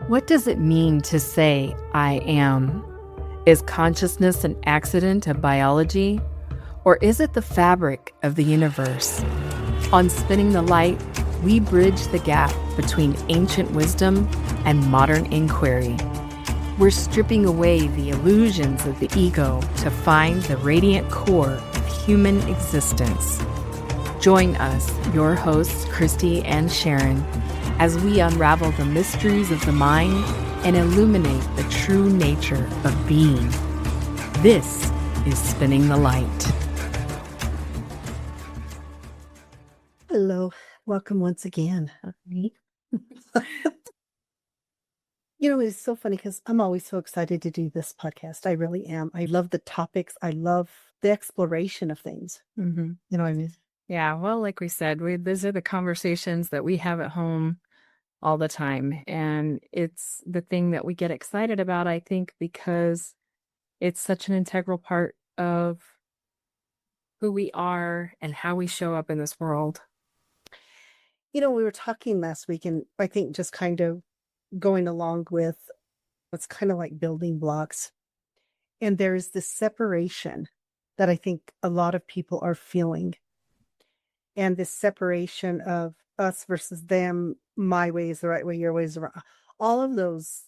What does it mean to say, I am? Is consciousness an accident of biology? Or is it the fabric of the universe? On Spinning the Light, we bridge the gap between ancient wisdom and modern inquiry. We're stripping away the illusions of the ego to find the radiant core of human existence. Join us, your hosts, Christy and Sharon, as we unravel the mysteries of the mind and illuminate the true nature of being. This is Spinning the Light. Hello, welcome once again. It's so funny because I'm always so excited to do this podcast. I really am. I love the topics. I love the exploration of things. Mm-hmm. You know what I mean? Yeah, well, like we said, these are the conversations that we have at home all the time. And it's the thing that we get excited about, I think, because it's such an integral part of who we are and how we show up in this world. We were talking last week, and I think just kind of going along with it's kind of like building blocks. And there's this separation that I think a lot of people are feeling. And this separation of us versus them, my way is the right way, your way is the wrong. All of those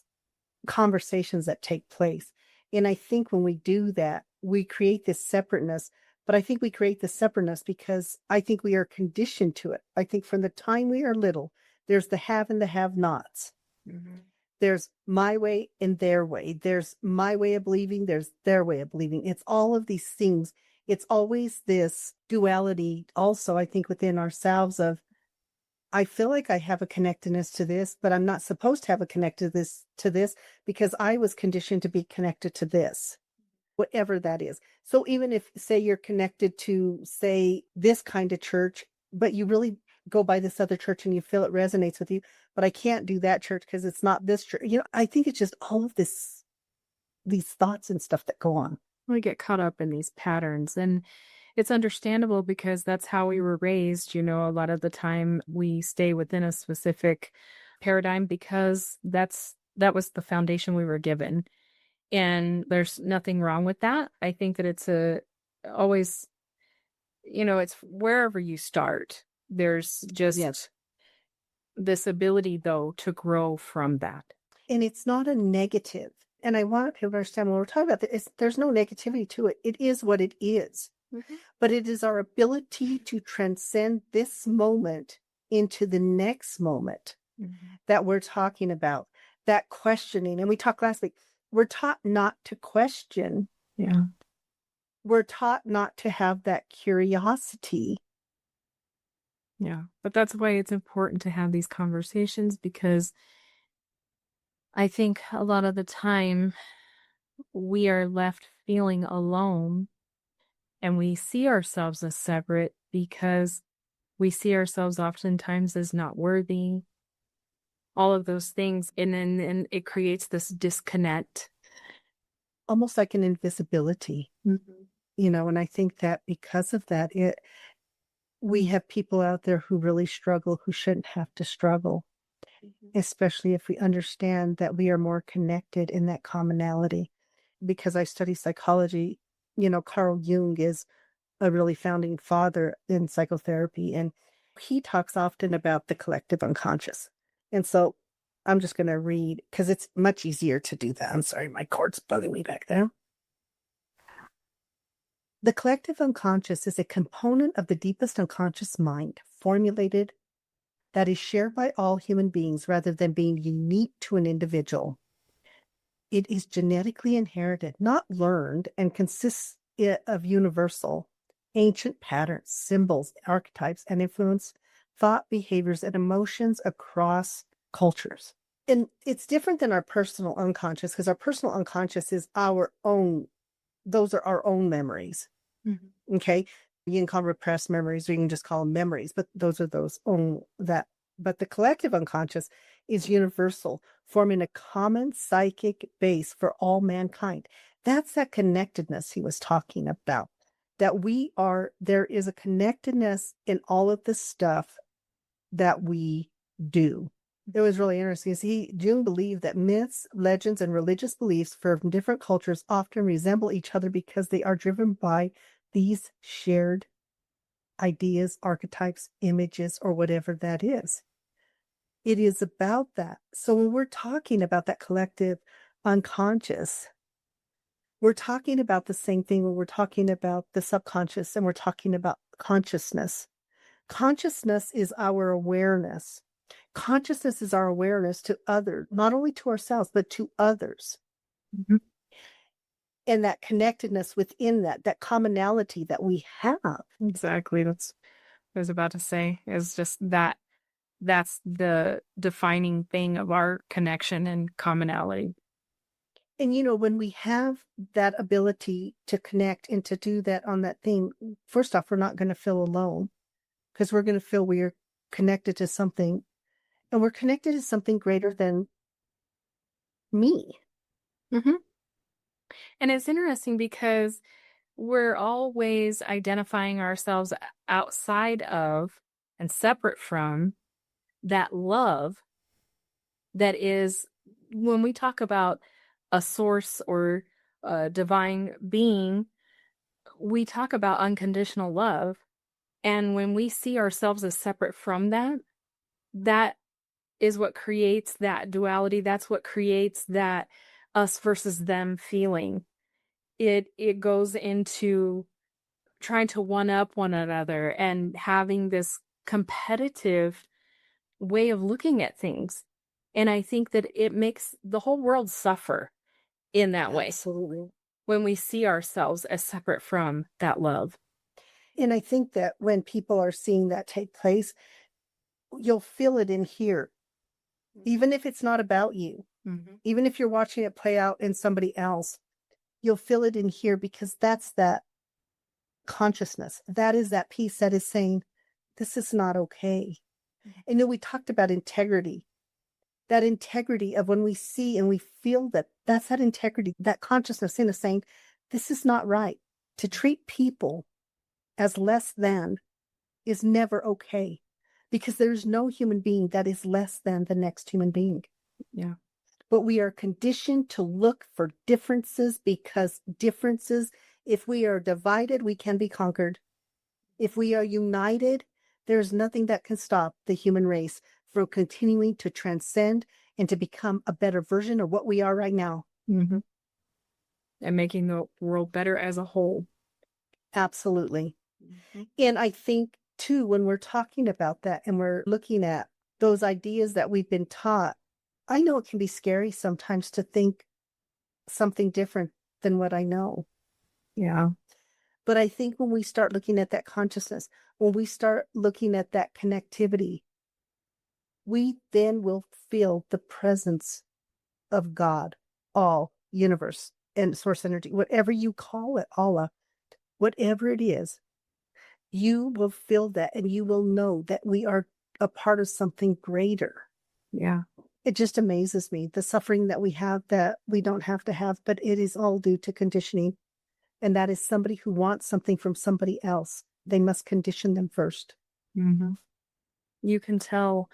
conversations that take place. And I think when we do that, we create this separateness. But I think we create the separateness because I think we are conditioned to it. I think from the time we are little, there's the have and the have-nots. Mm-hmm. There's my way and their way. There's my way of believing. There's their way of believing. It's all of these things. It's always this duality also, I think, within ourselves of, I feel like I have a connectedness to this, but I'm not supposed to have a connectedness to this because I was conditioned to be connected to this, whatever that is. So even if, say, you're connected to, say, this kind of church, but you really go by this other church and you feel it resonates with you, but I can't do that church because it's not this church. I think it's just all of these thoughts and stuff that go on. We get caught up in these patterns, and it's understandable because that's how we were raised. A lot of the time we stay within a specific paradigm because that was the foundation we were given. And there's nothing wrong with that. I think that it's always, it's wherever you start. There's just this ability, though, to grow from that. And it's not a negative. And I want people to understand when we're talking about this, there's no negativity to it. It is what it is. Mm-hmm. But it is our ability to transcend this moment into the next moment that we're talking about, that questioning. And we talked last week, we're taught not to question. Yeah. We're taught not to have that curiosity. Yeah. But that's why it's important to have these conversations, because I think a lot of the time we are left feeling alone and we see ourselves as separate because we see ourselves oftentimes as not worthy, all of those things. And then it creates this disconnect. Almost like an invisibility, and I think that because of that, we have people out there who really struggle, who shouldn't have to struggle, especially if we understand that we are more connected in that commonality. Because I study psychology, Carl Jung is a really founding father in psychotherapy, and he talks often about the collective unconscious. And so I'm just going to read because it's much easier to do that. I'm sorry, my cord's bugging me back there. The collective unconscious is a component of the deepest unconscious mind, formulated that is shared by all human beings rather than being unique to an individual. It is genetically inherited, not learned, and consists of universal, ancient patterns, symbols, archetypes, and influence thought, behaviors, and emotions across cultures. And it's different than our personal unconscious, because our personal unconscious is our own. Those are our own memories. Mm-hmm. Okay. You can call them repressed memories, or you can just call them memories, but those are those own that. But the collective unconscious is universal, forming a common psychic base for all mankind. That's that connectedness he was talking about, that there is a connectedness in all of the stuff that we do. It was really interesting. Jung believed that myths, legends, and religious beliefs from different cultures often resemble each other because they are driven by these shared ideas, archetypes, images, or whatever that is. It is about that. So when we're talking about that collective unconscious, we're talking about the same thing when we're talking about the subconscious and we're talking about consciousness. Consciousness is our awareness. Consciousness is our awareness to others, not only to ourselves, but to others. Mhm. And that connectedness within that commonality that we have. Exactly. That's what I was about to say, is just that's the defining thing of our connection and commonality. And, when we have that ability to connect and to do that on that thing, first off, we're not going to feel alone because we're going to feel we are connected to something, and we're connected to something greater than me. Hmm. And it's interesting because we're always identifying ourselves outside of and separate from that love that is, when we talk about a source or a divine being, we talk about unconditional love. And when we see ourselves as separate from that, that is what creates that duality. That's what creates that us versus them feeling. It goes into trying to one up one another and having this competitive way of looking at things. And I think that it makes the whole world suffer in that way Absolutely. when we see ourselves as separate from that love. And I think that when people are seeing that take place, you'll feel it in here, even if it's not about you, Mm-hmm. even if you're watching it play out in somebody else, you'll feel it in here because that's that consciousness. That is that piece that is saying, this is not okay. And we talked about integrity, that integrity of when we see and we feel that that's that integrity, that consciousness in us saying, this is not right. To treat people as less than is never okay because there's no human being that is less than the next human being. Yeah. But we are conditioned to look for differences because differences, if we are divided, we can be conquered. If we are united, there's nothing that can stop the human race from continuing to transcend and to become a better version of what we are right now. Mm-hmm. And making the world better as a whole. Absolutely. Mm-hmm. And I think, too, when we're talking about that and we're looking at those ideas that we've been taught, I know it can be scary sometimes to think something different than what I know. Yeah. But I think when we start looking at that consciousness, when we start looking at that connectivity, we then will feel the presence of God, all, universe, and source energy, whatever you call it, Allah, whatever it is, you will feel that and you will know that we are a part of something greater. Yeah. It just amazes me, the suffering that we have that we don't have to have, but it is all due to conditioning. And that is somebody who wants something from somebody else. They must condition them first. Mm-hmm. You can tell,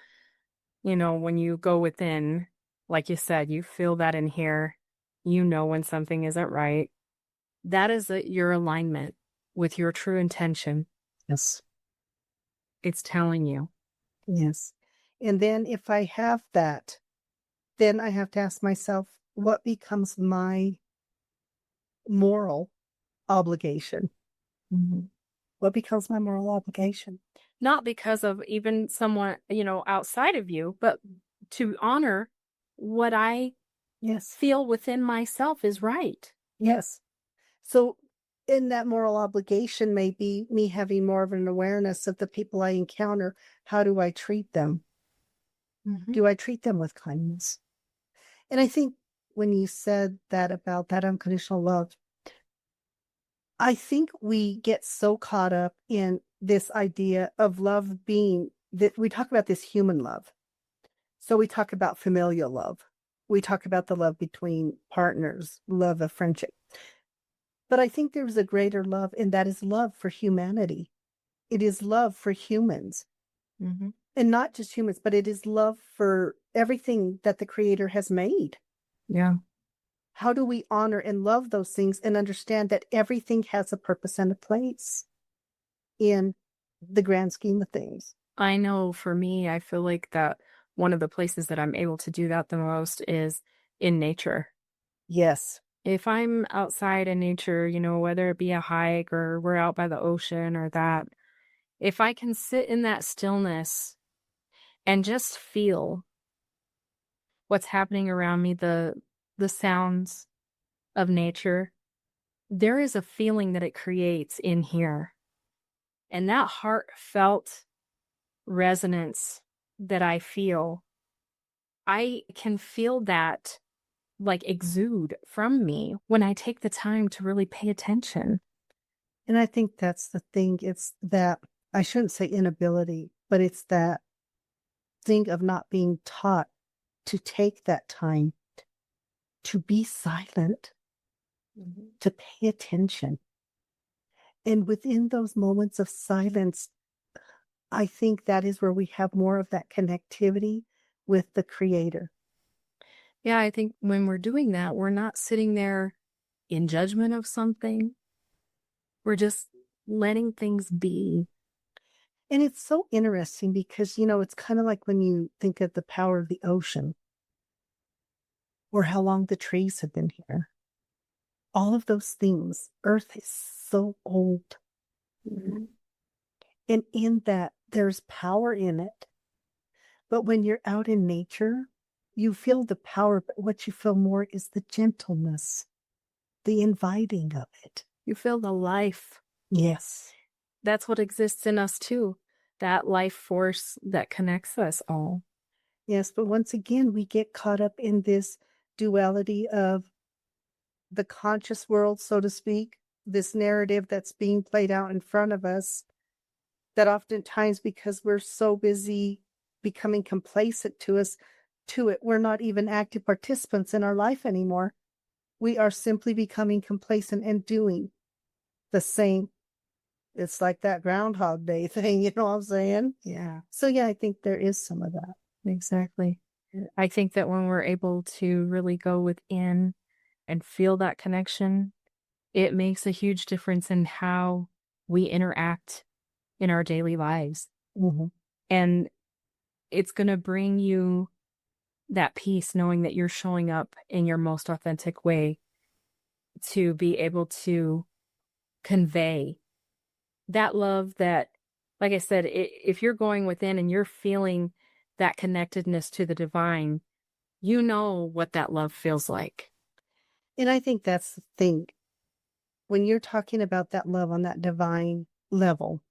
when you go within, like you said, you feel that in here, when something isn't right. That is your alignment with your true intention. Yes. It's telling you. Yes. And then if I have that, then I have to ask myself, what becomes my moral obligation? Mm-hmm. What becomes my moral obligation? Not because of even someone, outside of you, but to honor what I Yes. feel within myself is right. Yes. So in that moral obligation may be me having more of an awareness of the people I encounter. How do I treat them? Mm-hmm. Do I treat them with kindness? And I think when you said that about that unconditional love, I think we get so caught up in this idea of love being that we talk about this human love. So we talk about familial love. We talk about the love between partners, love of friendship. But I think there's a greater love, and that is love for humanity. It is love for humans, Mm-hmm. and not just humans, but it is love for everything that the Creator has made. Yeah. How do we honor and love those things and understand that everything has a purpose and a place in the grand scheme of things? I know for me, I feel like that one of the places that I'm able to do that the most is in nature. Yes. If I'm outside in nature, whether it be a hike or we're out by the ocean or that, if I can sit in that stillness and just feel what's happening around me, the sounds of nature, there is a feeling that it creates in here. And that heartfelt resonance that I can feel that like exude from me when I take the time to really pay attention. And I think that's the thing. It's that, I shouldn't say inability, but it's that thing of not being taught to take that time to be silent, to pay attention. And within those moments of silence, I think that is where we have more of that connectivity with the Creator. Yeah, I think when we're doing that, we're not sitting there in judgment of something. We're just letting things be. And it's so interesting because, it's kind of like when you think of the power of the ocean or how long the trees have been here. All of those things, Earth is so old. Mhm. And in that, there's power in it. But when you're out in nature, you feel the power, but what you feel more is the gentleness, the inviting of it. You feel the life. Yes. That's what exists in us too. That life force that connects us all. Yes. But once again, we get caught up in this duality of the conscious world, so to speak, this narrative that's being played out in front of us, that oftentimes, because we're so busy becoming complacent to it, we're not even active participants in our life anymore. We are simply becoming complacent and doing the same. It's like that Groundhog Day thing, you know what I'm saying? Yeah, So yeah, I think there is some of that. exactly. I think that when we're able to really go within and feel that connection, it makes a huge difference in how we interact in our daily lives. Mm-hmm. And it's going to bring you that peace knowing that you're showing up in your most authentic way to be able to convey that love that, like I said, if you're going within and you're feeling that connectedness to the divine, you know what that love feels like. And I think that's the thing. When you're talking about that love on that divine level,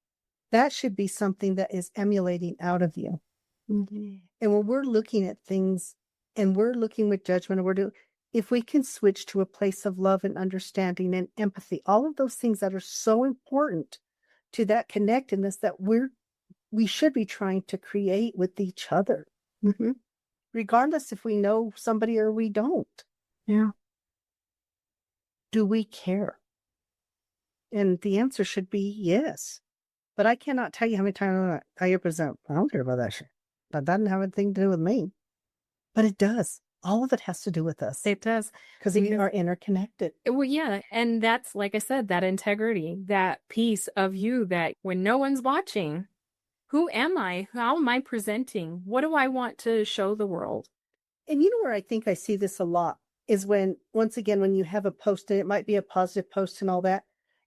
that should be something that is emulating out of you. Mm-hmm. And when we're looking at things and we're looking with judgment, or if we can switch to a place of love and understanding and empathy, all of those things that are so important to that connectedness that we should be trying to create with each other, Mm-hmm. regardless if we know somebody or we don't. Yeah. Do we care? And the answer should be yes. But I cannot tell you how many times I hear present, I don't care about that shit. That doesn't have anything to do with me. But it does. All of it has to do with us It does. because we are interconnected. Well, yeah. And that's, like I said, that integrity, that piece of you that when no one's watching, who am I? How am I presenting? What do I want to show the world? And you know where I think I see this a lot is when, once again, when you have a post, and it might be a positive post and all that,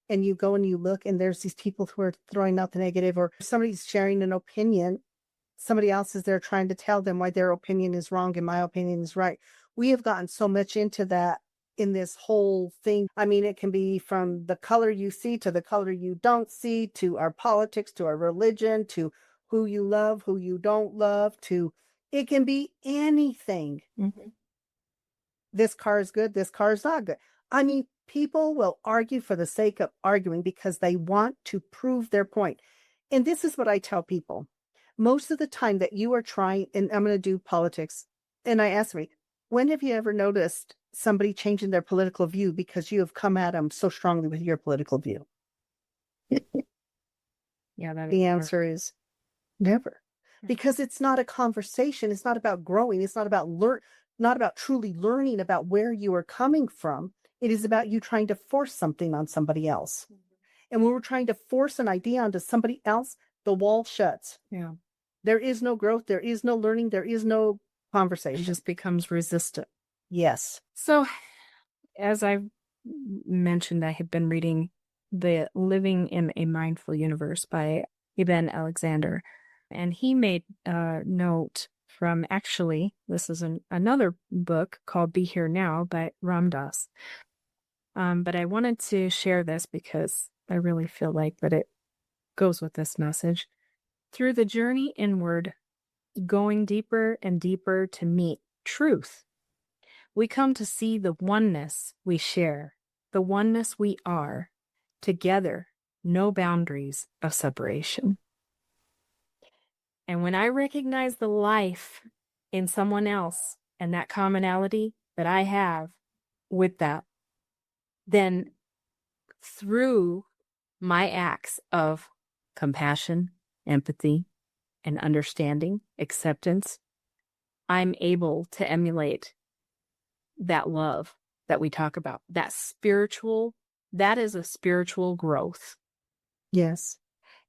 and you go and you look and there's these people who are throwing out the negative, or somebody's sharing an opinion, somebody else is there trying to tell them why their opinion is wrong and my opinion is right. We have gotten so much into that in this whole thing. I mean, it can be from the color you see to the color you don't see, to our politics, to our religion, to who you love, who you don't love, to it can be anything. Mm-hmm. This car is good, this car is not good. I mean, people will argue for the sake of arguing because they want to prove their point. And this is what I tell people. Most of the time that you are trying, and I'm going to do politics, and I ask me, when have you ever noticed somebody changing their political view because you have come at them so strongly with your political view? Yeah, that is The hard. answer is never. because it's not a conversation. It's not about growing. It's not about not about truly learning about where you are coming from. It is about you trying to force something on somebody else. And when we're trying to force an idea onto somebody else, the wall shuts. Yeah. There is no growth. There is no learning. There is no It conversation. just becomes resistant. Yes. So, as I've mentioned, I have been reading The Living in a Mindful Universe by Eben Alexander. And he made a note from actually, this is another book called Be Here Now by Ram Dass. But I wanted to share this because I really feel like that it goes with this message. Through the journey inward, going deeper and deeper to meet truth, we come to see the oneness we share, the oneness we are, together, no boundaries of separation. And when I recognize the life in someone else and that commonality that I have with that, then through my acts of compassion, empathy, and understanding, acceptance, I'm able to emulate that love that we talk about, that is a spiritual growth. Yes.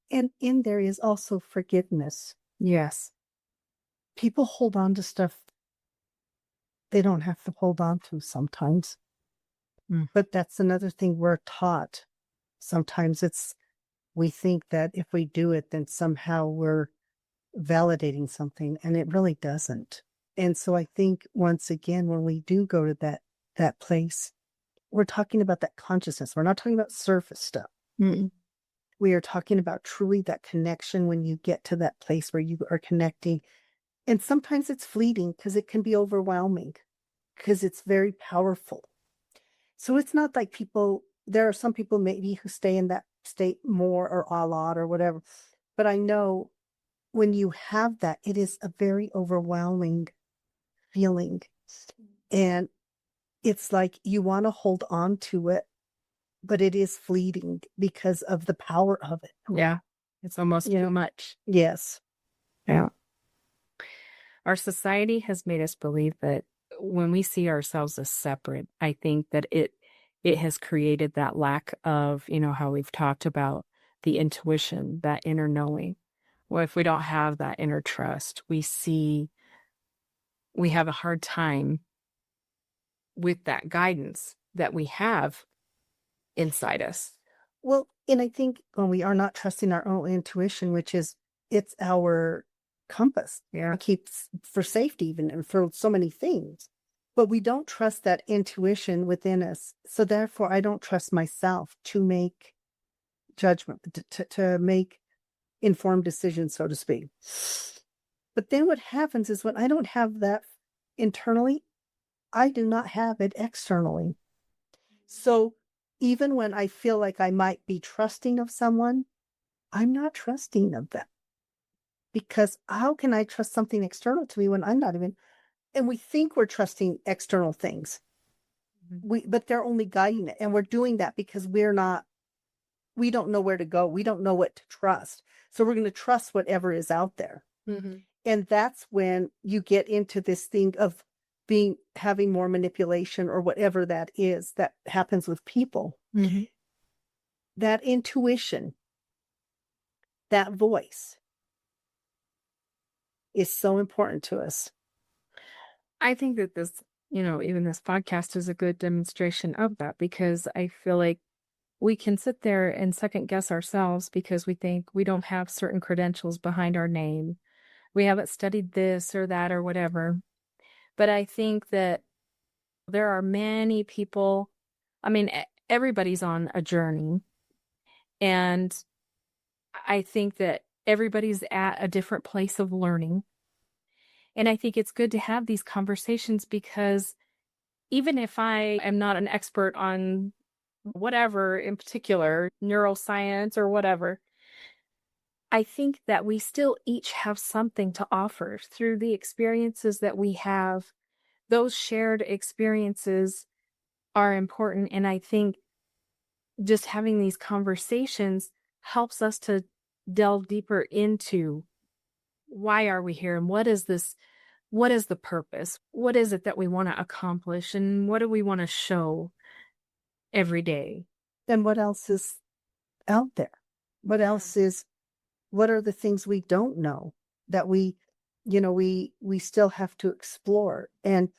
And in there is also forgiveness. Yes. People hold on to stuff they don't have to hold on to sometimes. But that's another thing we're taught. Sometimes we think that if we do it, then somehow we're validating something, and it really doesn't. And so I think once again, when we do go to that place, we're talking about that consciousness. We're not talking about surface stuff. We are talking about truly that connection when you get to that place where you are connecting. And sometimes it's fleeting because it can be overwhelming because it's very powerful. So it's not like there are some people maybe who stay in that state more or a lot or whatever. But I know when you have that, it is a very overwhelming feeling. And it's like you want to hold on to it, but it is fleeting because of the power of it. Yeah. It's almost too much. Yes. Yeah. Our society has made us believe that when we see ourselves as separate, I think that it has created that lack of, how we've talked about the intuition, that inner knowing. Well, if we don't have that inner trust, we have a hard time with that guidance that we have inside us. Well, and I think when we are not trusting our own intuition, which is it's our compass. Yeah. It keeps for safety even and for so many things. But we don't trust that intuition within us. So therefore I don't trust myself to make judgment, to make informed decisions, so to speak. But then what happens is when I don't have that internally, I do not have it externally. So even when I feel like I might be trusting of someone, I'm not trusting of them. Because how can I trust something external to me when I'm not even, and we think we're trusting external things. But they're only guiding it. And we're doing that because we don't know where to go. We don't know what to trust. So we're going to trust whatever is out there. And that's when you get into this thing of having more manipulation or whatever that is that happens with people. That intuition, that voice is so important to us. I think that this, even this podcast is a good demonstration of that, because I feel like we can sit there and second guess ourselves because we think we don't have certain credentials behind our name. We haven't studied this or that or whatever. But I think that there are many people, everybody's on a journey. And I think that everybody's at a different place of learning. And I think it's good to have these conversations because even if I am not an expert on whatever in particular, neuroscience or whatever, I think that we still each have something to offer through the experiences that we have. Those shared experiences are important. And I think just having these conversations helps us to delve deeper into why are we here? And what is this? What is the purpose? What is it that we want to accomplish? And what do we want to show every day? And what else is out there? What else is, what are the things we don't know that we still have to explore? And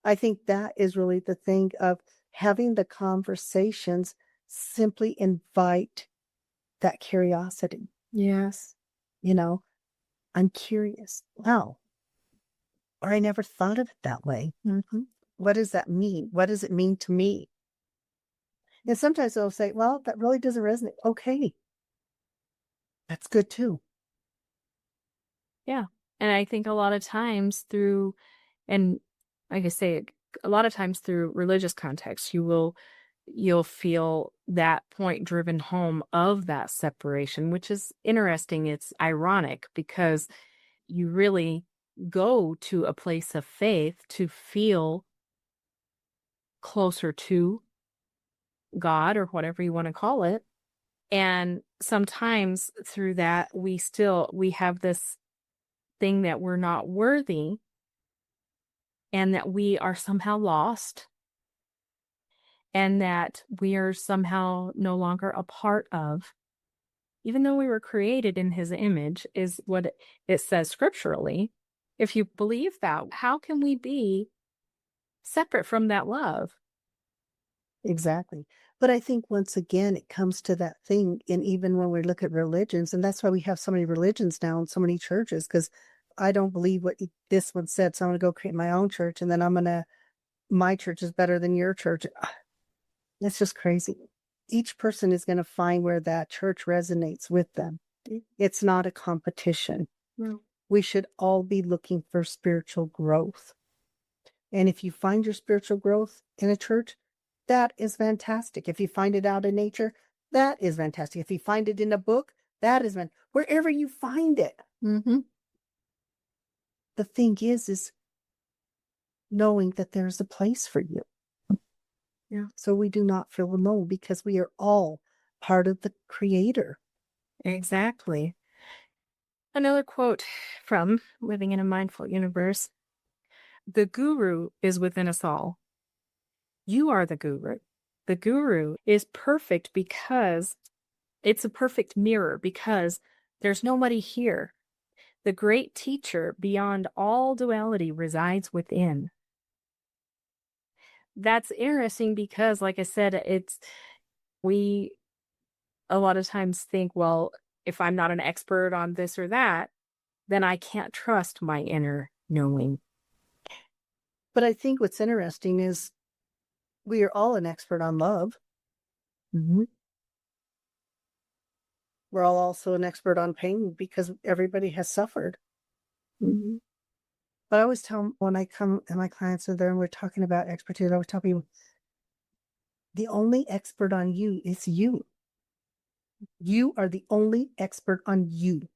I think that is really the thing of having the conversations simply invite that curiosity. Yes. You know, I'm curious. Wow. Or I never thought of it that way. What does that mean? What does it mean to me? And sometimes they'll say, well, that really doesn't resonate. Okay. That's good too. Yeah. And I think a lot of times through, and like I say, a lot of times through religious context, you'll feel that point driven home of that separation, which is interesting. It's ironic because you really go to a place of faith to feel closer to God or whatever you want to call it. And sometimes through that, we have this thing that we're not worthy and that we are somehow lost and that we are somehow no longer a part of, even though we were created in his image, is what it says scripturally. If you believe that, how can we be separate from that love? Exactly. But I think once again, it comes to that thing. And even when we look at religions, and that's why we have so many religions now and so many churches, because I don't believe what this one said. So I'm going to go create my own church. And then my church is better than your church. It's just crazy. Each person is going to find where that church resonates with them. It's not a competition. No. We should all be looking for spiritual growth. And if you find your spiritual growth in a church, that is fantastic. If you find it out in nature, that is fantastic. If you find it in a book, that is wherever you find it. The thing is knowing that there's a place for you. Yeah. So we do not feel alone because we are all part of the Creator. Exactly. Another quote from Living in a Mindful Universe: the guru is within us all. You are the guru. The guru is perfect because it's a perfect mirror, because there's nobody here. The great teacher beyond all duality resides within. That's interesting because, like I said, we a lot of times think, well, if I'm not an expert on this or that, then I can't trust my inner knowing. But I think what's interesting is we are all an expert on love. We're all also an expert on pain because everybody has suffered. But I always tell them when I come and my clients are there and we're talking about expertise, I always tell people the only expert on you is you. You are the only expert on you.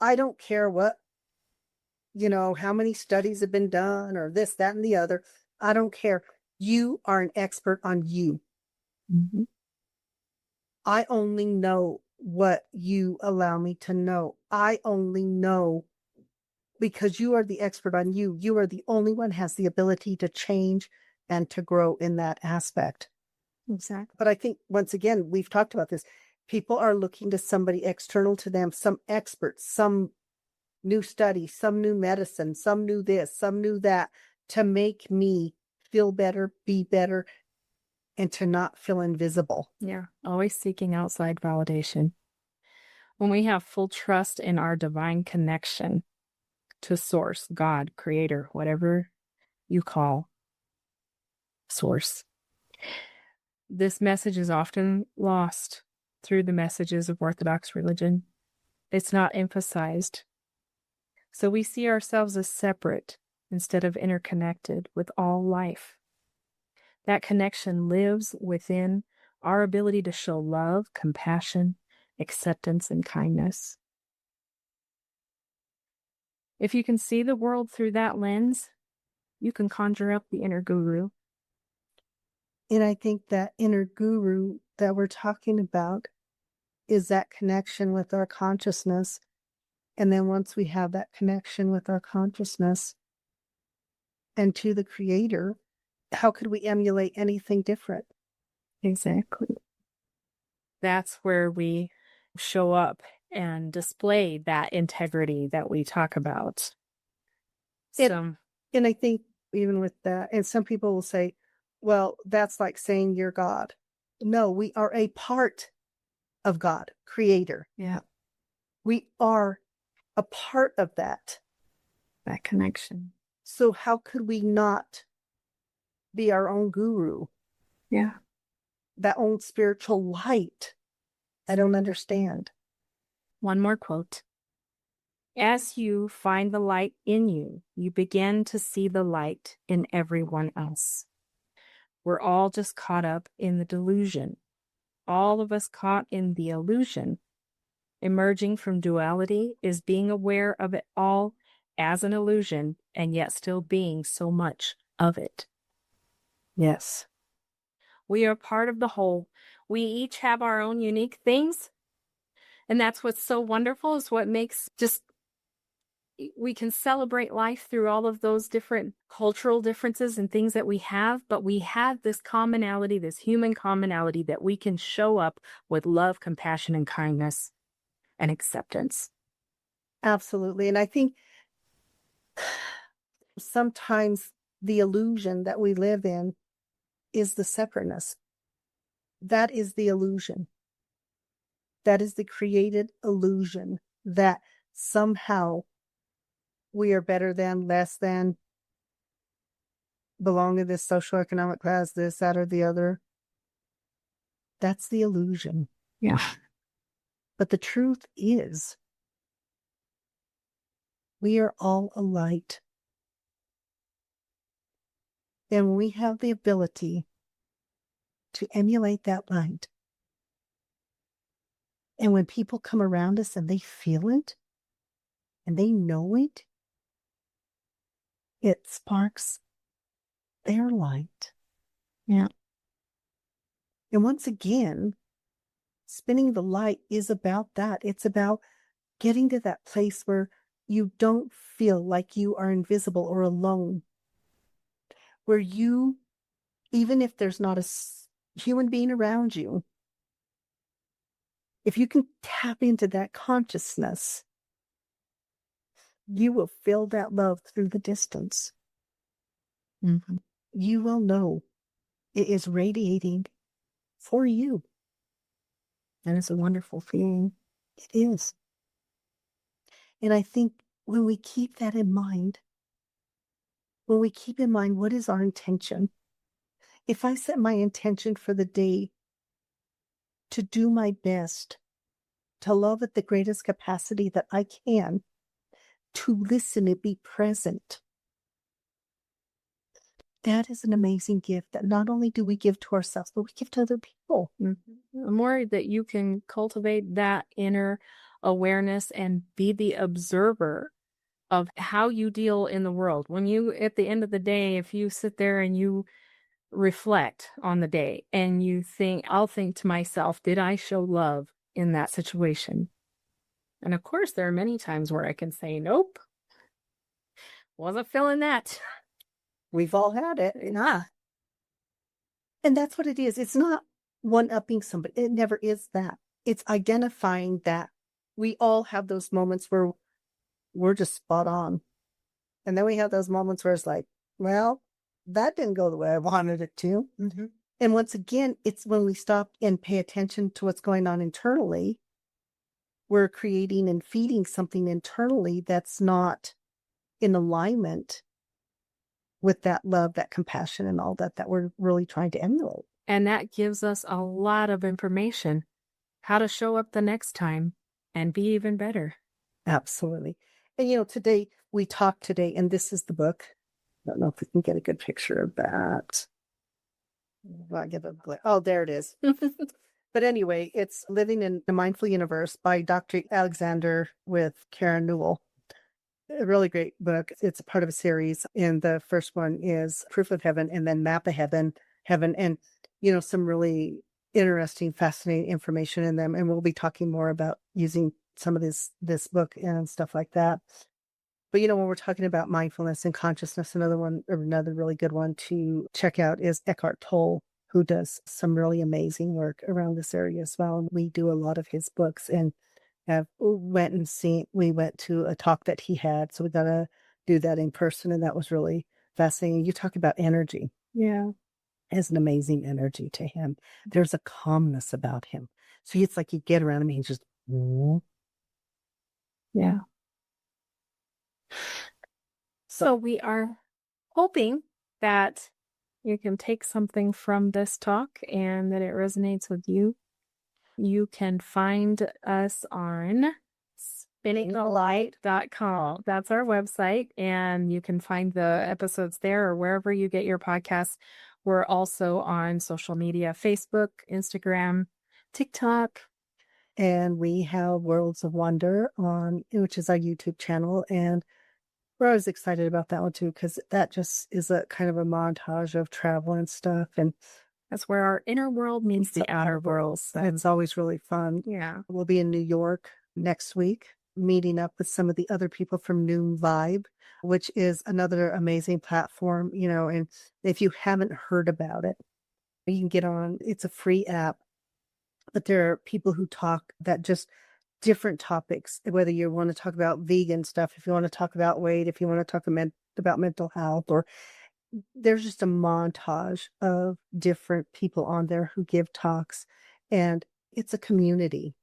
I don't care how many studies have been done or this, that, and the other. I don't care. You are an expert on you. I only know what you allow me to know. I only know because you are the expert on you. You are the only one has the ability to change and to grow in that aspect. Exactly. But I think, once again, we've talked about this. People are looking to somebody external to them, some expert, some new study, some new medicine, some new this, some new that, to make me feel better, be better, and to not feel invisible. Yeah. Always seeking outside validation. When we have full trust in our divine connection to Source, God, Creator, whatever you call Source, this message is often lost through the messages of Orthodox religion. It's not emphasized. So we see ourselves as separate instead of interconnected with all life. That connection lives within our ability to show love, compassion, acceptance, and kindness. If you can see the world through that lens, you can conjure up the inner guru. And I think that inner guru that we're talking about is that connection with our consciousness And then once we have that connection with our consciousness and to the Creator, how could we emulate anything different? Exactly. That's where we show up and display that integrity that we talk about. So, And I think even with that, and some people will say, well, that's like saying you're God. No, we are a part of God, Creator. yeah, We are a part of that. that connection. So how could we not be our own guru, Yeah. that own spiritual light? I don't understand. One more quote. As you find the light in you, you begin to see the light in everyone else. We're all just caught up in the delusion. All of us caught in the illusion. Emerging from duality is being aware of it all as an illusion and yet still being so much of it. Yes. We are part of the whole. We each have our own unique things. And that's what's so wonderful, is what makes we can celebrate life through all of those different cultural differences and things that we have, but we have this commonality, this human commonality, that we can show up with love, compassion, and kindness and acceptance. Absolutely. And I think sometimes the illusion that we live in is the separateness. That is the illusion. That is the created illusion that somehow we are better than, less than, belong to this socioeconomic class, this, that, or the other. That's the illusion. Yeah. But the truth is, we are all a light. And we have the ability to emulate that light. And when people come around us and they feel it, and they know it, it sparks their light. Yeah. And once again, spinning the light is about that. It's about getting to that place where you don't feel like you are invisible or alone. Where you, even if there's not a human being around you, if you can tap into that consciousness, you will feel that love through the distance. Mm-hmm. You will know it is radiating for you. And it's a wonderful feeling. It is. And I think when we keep that in mind, when we keep in mind what is our intention, if I set my intention for the day to do my best, to love at the greatest capacity that I can, to listen and be present, that is an amazing gift that not only do we give to ourselves, but we give to other people. Mm-hmm. The more that you can cultivate that inner awareness and be the observer of how you deal in the world. When you, at the end of the day, if you sit there and you reflect on the day and you think, I'll think to myself, did I show love in that situation? And of course, there are many times where I can say, nope, wasn't feeling that. We've all had it. Yeah. And that's what it is. It's not one-upping somebody. It never is that. It's identifying that we all have those moments where we're just spot on. And then we have those moments where it's like, well, that didn't go the way I wanted it to. Mm-hmm. And once again, it's when we stop and pay attention to what's going on internally, we're creating and feeding something internally that's not in alignment with that love, that compassion, and all that we're really trying to emulate. And that gives us a lot of information how to show up the next time and be even better. Absolutely. And today we talked today, and this is the book. I don't know if we can get a good picture of that. I'll give it a oh, there it is. But anyway, it's Living in the Mindful Universe by Dr. Alexander with Karen Newell. A really great book. It's a part of a series. And the first one is Proof of Heaven, and then Map of Heaven, and, some really interesting, fascinating information in them. And we'll be talking more about using some of this book and stuff like that. But, you know, when we're talking about mindfulness and consciousness, another really good one to check out is Eckhart Tolle, who does some really amazing work around this area as well. And we do a lot of his books and we went to a talk that he had. So we got to do that in person. And that was really fascinating. You talk about energy. Yeah. Has an amazing energy to him. There's a calmness about him. So it's like you get around him and he's just, Yeah. So we are hoping that you can take something from this talk and that it resonates with you. You can find us on spinningthelight.com. That's our website, and you can find the episodes there or wherever you get your podcasts. We're also on social media, Facebook, Instagram, TikTok. and we have Worlds of Wonder which is our YouTube channel. And we're always excited about that one too, because that just is a kind of a montage of travel and stuff. And That's where our inner world meets the outer world. So it's always really fun. yeah. We'll be in New York next week, meeting up with some of the other people from Noon Vibe, which is another amazing platform, you know. And if you haven't heard about it, you can get on. It's a free app, but there are people who talk that just different topics, whether you want to talk about vegan stuff, if you want to talk about weight, if you want to talk about mental health, or there's just a montage of different people on there who give talks, and it's a community.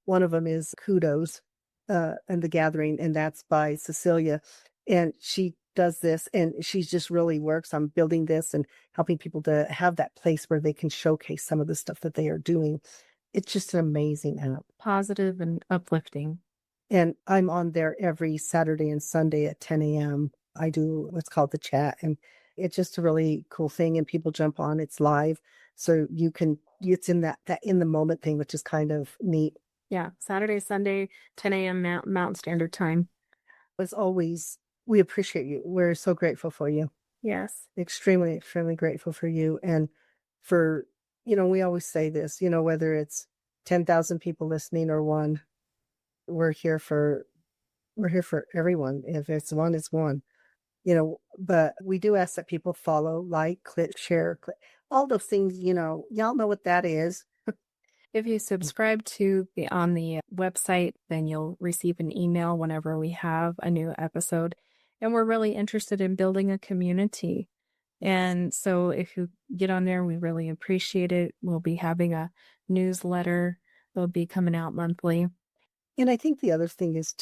One of them is Kudos and the Gathering, and that's by Cecilia. And she does this, and she just really works on building this and helping people to have that place where they can showcase some of the stuff that they are doing. It's just an amazing app. Positive and uplifting. And I'm on there every Saturday and Sunday at 10 a.m. I do what's called the chat, and it's just a really cool thing. And people jump on, it's live. So it's in that in the moment thing, which is kind of neat. Yeah. Saturday, Sunday, 10 a.m. Mountain Standard Time. As always, we appreciate you. We're so grateful for you. Yes. Extremely, extremely grateful for you. And for, we always say this, whether it's 10,000 people listening or one, we're here for everyone. If it's one, it's one, but we do ask that people follow, like, click, share, all those things, y'all know what that is. If you subscribe on the website, then you'll receive an email whenever we have a new episode. And we're really interested in building a community. And so if you get on there, we really appreciate it. We'll be having a newsletter. They'll be coming out monthly. And I think the other thing is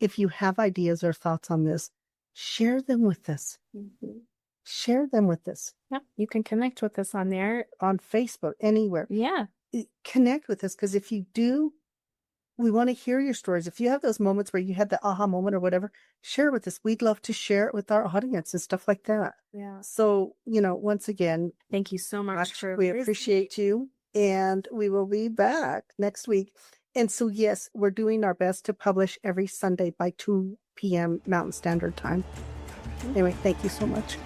if you have ideas or thoughts on this, share them with us. Mm-hmm. Share them with us. Yeah, you can connect with us on there. On Facebook, anywhere. Yeah. Connect with us, because if you do, we want to hear your stories. If you have those moments where you had the aha moment or whatever, share with us. We'd love to share it with our audience and stuff like that. Yeah. So, once again, thank you so much. We appreciate you, and we will be back next week. And so, yes, we're doing our best to publish every Sunday by 2 p.m. Mountain Standard Time. Anyway, thank you so much.